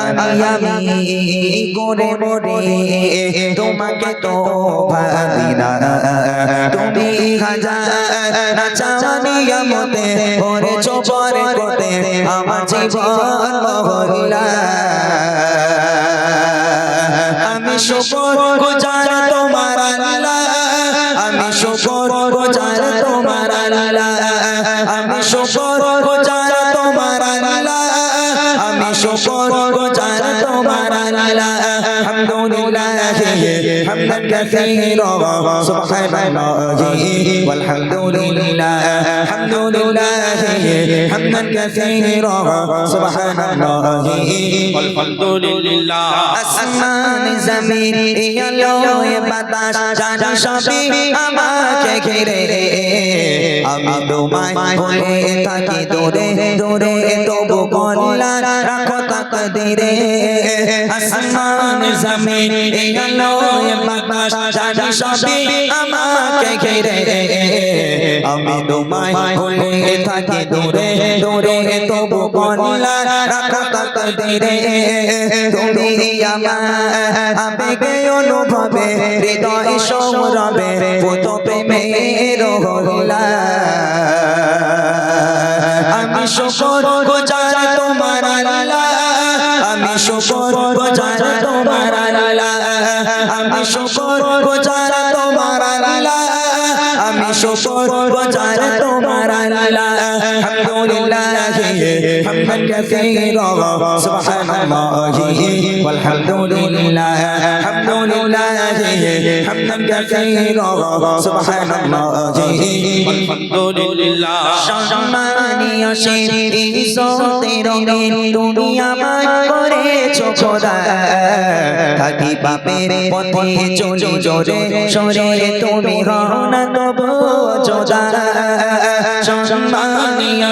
আমি গোরে মোরে তোমাকে তো ভাবি না তুমি হাজার চাওয়ানিয়া মতে ওরে চোপর কোতে আমার জীবন মহল্লা আমি শুকর গুজার তোমার আল্লাহ আমি শুকর গুজার তোমার আল্লাহ আমি শুকর গুজার তোমার আল্লাহ আমি শুকর গুজার তোমার আল্লাহ আলহামদুলিল্লাহ হামদান কাসীরা সুবহানাল্লাহি ওয়ালহামদুলিল্লাহ আলহামদুলিল্লাহ হামদান কাসীরা সুবহানাল্লাহি ওয়ালহামদুলিল্লাহ আসমান জমিন আলো বাতাস জানি সবই আমাকে ঘিরে আমি তোমায় ভুলে থাকি দূরে দূরে তবু বলা রাখো তাকদীরে আসমান জমিন আলো বাতাস জানি সবই আমাকে ঘিরে আমি তোমায় ভুলে থাকি দূরে দূরে তবু বলা রাখো তাকদীরে তুমি আমার আবেগে অনুভবে হৃদয় সৌরভে পুত প্রেমের হলা আমি শুকর গুজার তোমার আল্লাহ আমি শুকর গুজার তোমার আল্লাহ আমি শুকর গুজার তোমার আল্লাহ আমি শুকর গুজার তোমার আল্লাহ আলহামদুলিল্লাহ হামদান কাসীরা সুবহানাল্লাহি ওয়ালহামদুলিল্লাহ আলহামদুলিল্লাহ হামদান কাসীরা সুবহানাল্লাহি ওয়ালহামদুলিল্লাহ সম্মানীয় ইজ্জতের রঙিন তুমি আমায় করেছো খোদা থাকি পাপের পথে চলি জোরে সরে তুমি হও না তবু জোদা সম্মানীয়